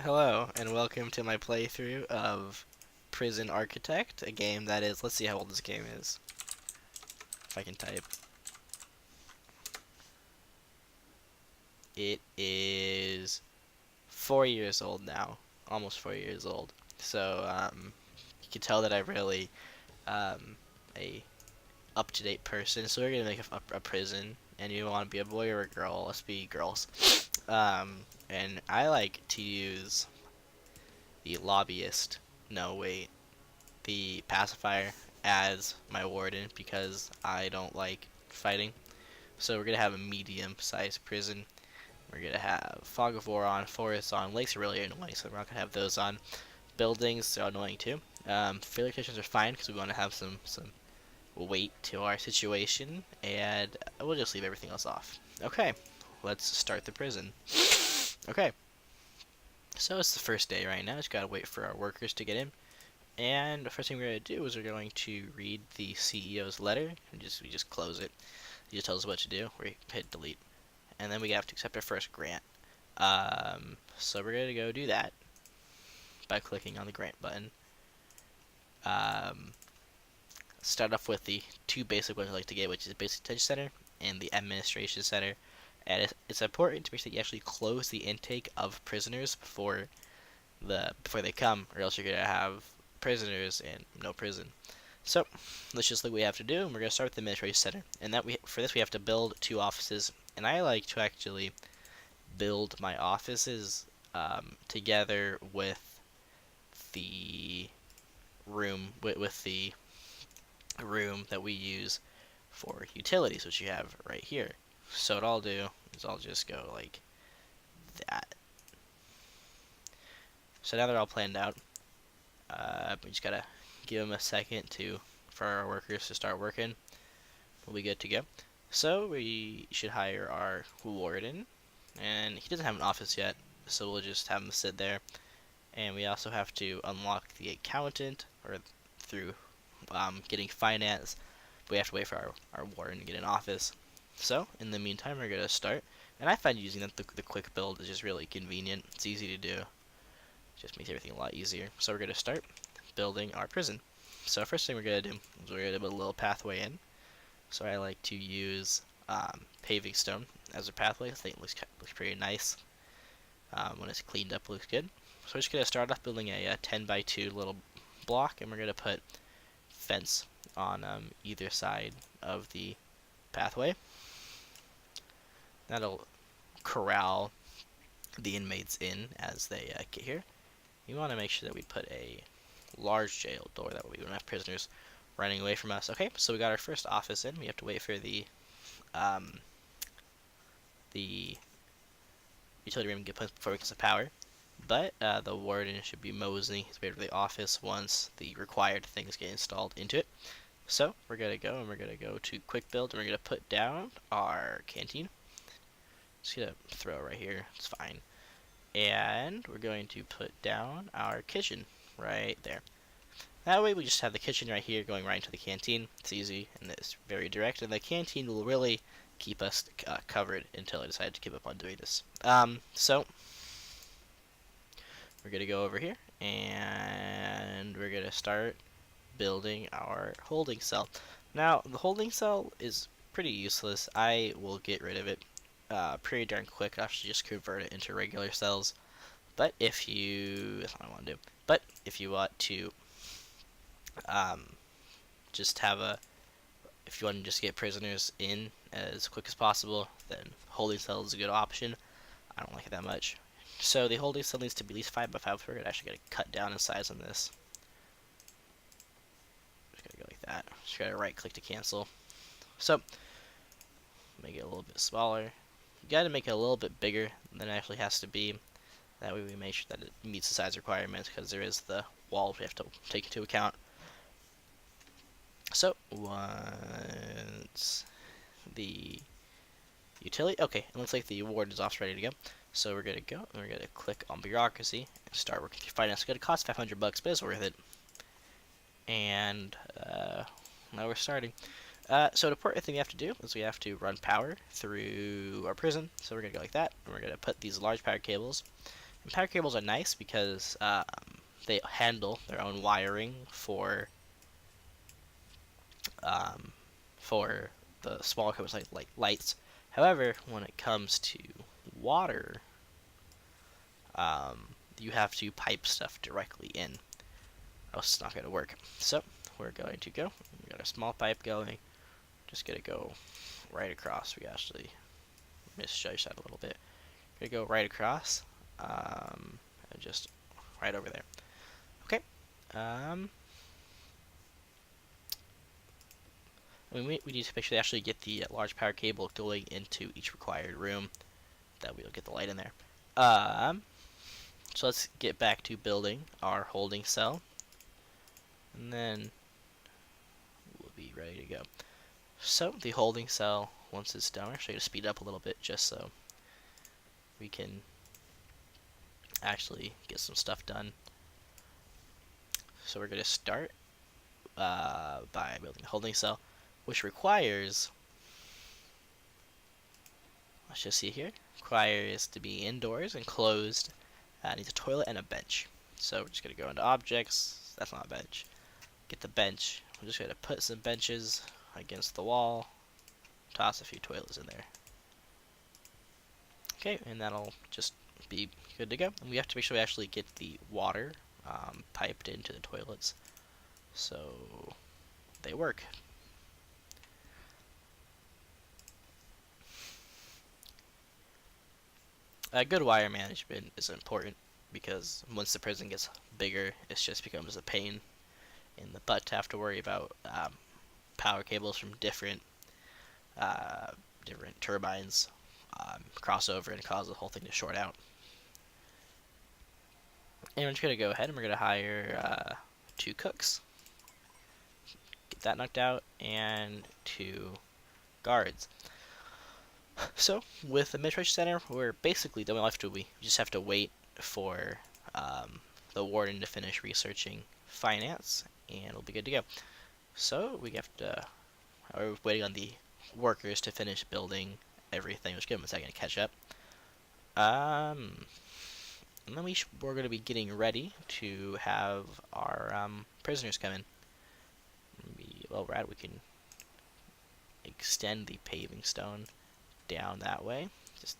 Hello, and welcome to my playthrough of Prison Architect, a game that is, let's see how old this game is, if I can type. It is 4 years old now, almost 4 years old. So, you can tell that I'm really, a up-to-date person. So we're gonna make a prison, and you want to be a boy or a girl, let's be girls. And I like to use the lobbyist, no wait, the pacifier as my warden because I don't like fighting. So we're gonna have a medium-sized prison. We're gonna have fog of war on, forests on, lakes are really annoying, so we're not gonna have those on. Buildings are annoying too. Failure kitchens are fine because we want to have some weight to our situation, and we'll just leave everything else off. Okay, let's start the prison. Okay, so it's the first day right now. Just gotta wait for our workers to get in. And the first thing we're going to do is we're going to read the CEO's letter. We just close it. He just tells us what to do. We hit delete. And then we have to accept our first grant. So we're going to go do that by clicking on the grant button. Start off with the two basic ones I like to get, which is Basic Detention Center and the Administration Center. And it's important to make sure that you actually close the intake of prisoners before they come, or else you're going to have prisoners and no prison. So let's just look what we have to do, and we're going to start with the administration center. And for this we have to build two offices, and I like to actually build my offices together with the with the room that we use for utilities, which you have right here. So what I'll do is I'll just go like that. So now they're all planned out. We just gotta give them a second for our workers to start working. We'll be good to go. So we should hire our warden, and he doesn't have an office yet, so we'll just have him sit there. And we also have to unlock the accountant, or through getting finance. We have to wait for our warden to get an office. So in the meantime, we're gonna start. And I find using the quick build is just really convenient. It's easy to do. Just makes everything a lot easier. So we're gonna start building our prison. So first thing we're going to do is we're going to put a little pathway in. So I like to use paving stone as a pathway. I think it looks pretty nice. When it's cleaned up, it looks good. So we're just going to start off building a 10 by 2 little block, and we're going to put fence on either side of the pathway. That'll corral the inmates in as they get here. You want to make sure that we put a large jail door, that way we don't have prisoners running away from us. Okay, so we got our first office in. We have to wait for the utility room to get put before we get some power. But the warden should be moseying his way to the office once the required things get installed into it. So we're gonna go, and we're gonna go to quick build, and we're gonna put down our canteen. Just gonna throw it right here. It's fine. And we're going to put down our kitchen right there. That way we just have the kitchen right here going right into the canteen. It's easy and it's very direct, and the canteen will really keep us covered until I decide to give up on doing this. So we're gonna go over here and we're gonna start building our holding cell. Now the holding cell is pretty useless. I will get rid of it pretty darn quick. I should just convert it into regular cells. But that's what I want to do. But if you want to just if you want to just get prisoners in as quick as possible, then holding cell is a good option. I don't like it that much. So the holding cell needs to be at least 5 by 5. We're actually going to cut down in size on this. Just going to go like that. Just got to right click to cancel. So make it a little bit smaller. You got to make it a little bit bigger than it actually has to be. That way we make sure that it meets the size requirements, because there is the walls we have to take into account. So once the utility, okay, it looks like the award is off, ready to go. So we're gonna go, and we're gonna click on bureaucracy and start working through finance. It's gonna cost $500, but it's worth it. And now we're starting. So the important thing we have to do is we have to run power through our prison. So we're gonna go like that, and we're gonna put these large power cables And power cables are nice because they handle their own wiring um, for the smaller cables like lights. However, when it comes to water, you have to pipe stuff directly in. Else it's not going to work. So we're going to go. We got a small pipe going. Just gonna go right across. We actually misjudged that a little bit. Gonna go right across, and just right over there. Okay. We need to make sure they actually get the large power cable going into each required room. That we'll get the light in there. So let's get back to building our holding cell, and then we'll be ready to go. So the holding cell, once it's done, I'm actually gonna speed it up a little bit just so we can actually get some stuff done. So we're gonna start by building a holding cell, which requires, let's just see here, requires to be indoors, enclosed, needs a toilet and a bench. So we're just gonna go into objects. That's not a bench. Get the bench. We're just gonna put some benches against the wall. Toss a few toilets in there. Okay, and that'll just be good to go. And we have to make sure we actually get the water piped into the toilets so they work. Good wire management is important because once the prison gets bigger, it just becomes a pain in the butt to have to worry about power cables from different turbines cross over and cause the whole thing to short out. And we're just gonna go ahead and we're gonna hire 2 cooks, get that knocked out, and 2 guards. So with the administration center, we're basically done. We just have to wait for the warden to finish researching finance, and we'll be good to go. So we have to. We're waiting on the workers to finish building everything. Just give them a second to catch up. And then we're going to be getting ready to have our prisoners come in. Well, Brad, we can extend the paving stone down that way. Just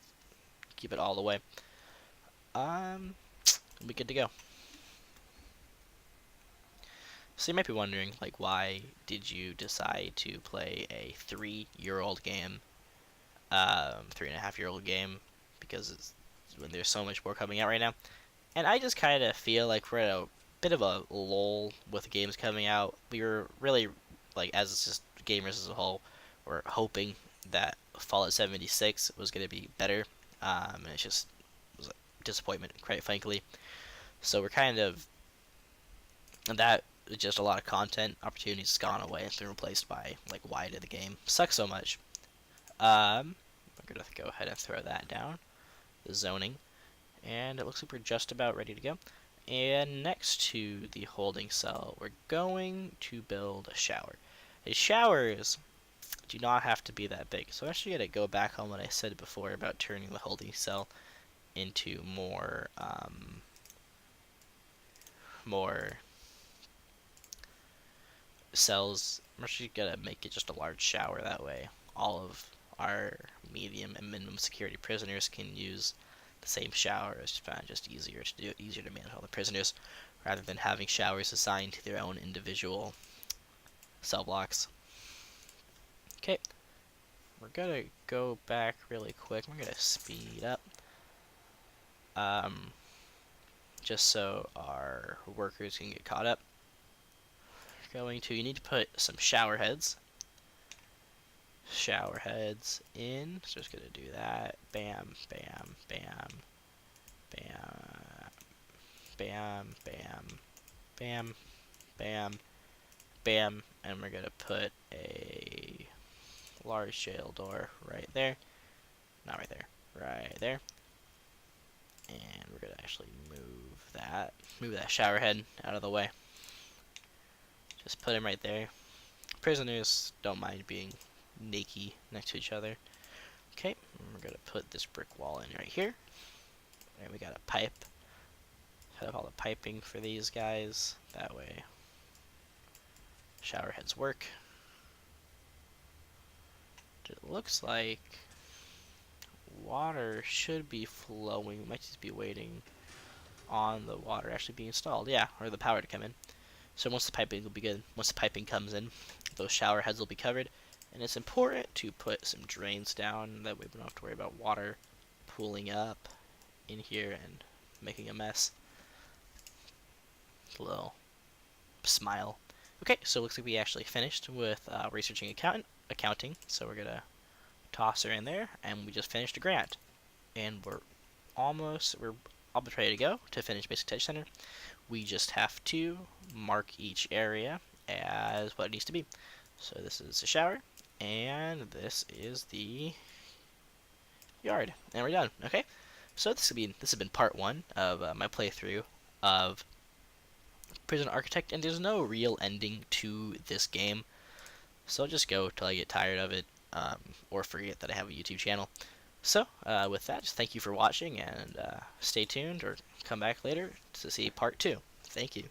keep it all the way. We'll be good to go. So you might be wondering, like, why did you decide to play a 3-year-old game, 3.5-year-old game? Because it's when there's so much more coming out right now. And I just kind of feel like we're at a bit of a lull with games coming out. We were really, like, as just gamers as a whole, we're hoping that Fallout 76 was going to be better. And it's just was a disappointment, quite frankly. So we're kind of, that just a lot of content opportunities gone away and been replaced by, like, why did the game suck so much? I'm going to go ahead and throw that down. The zoning. And it looks like we're just about ready to go. And next to the holding cell, we're going to build a shower. The showers do not have to be that big. So I'm actually going to go back on what I said before about turning the holding cell into more cells. I'm actually going to make it just a large shower. That way all of our medium and minimum security prisoners can use the same shower. It's just easier to do, easier to manage all the prisoners, rather than having showers assigned to their own individual cell blocks. Okay, we're gonna go back really quick. We're gonna speed up, just so our workers can get caught up. You need to put some shower heads in. So just gonna do that. Bam, bam, bam, bam, bam, bam, bam, bam, bam, and we're gonna put a large jail door right there. Not right there, right there. And we're gonna actually move that shower head out of the way. Just put him right there. Prisoners don't mind being naked next to each other. Okay, and we're gonna put this brick wall in right here. And we got a pipe cut up all the piping for these guys. That way, shower heads work. It looks like water should be flowing. We might just be waiting on the water actually being installed. Yeah, or the power to come in. So once the piping will be good, once the piping comes in, those shower heads will be covered. And it's important to put some drains down. That way we don't have to worry about water pooling up in here and making a mess. A little smile. Okay, so it looks like we actually finished with researching accounting. So we're gonna toss her in there, and we just finished a grant, and we're almost ready to go to finish Basic Touch Center. We just have to mark each area as what it needs to be. So this is the shower, and this is the yard, and we're done. Okay, so this has been part one of my playthrough of Prison Architect, and there's no real ending to this game, so I'll just go till I get tired of it, or forget that I have a YouTube channel. So, with that, just thank you for watching, and stay tuned, or come back later to see part 2. Thank you.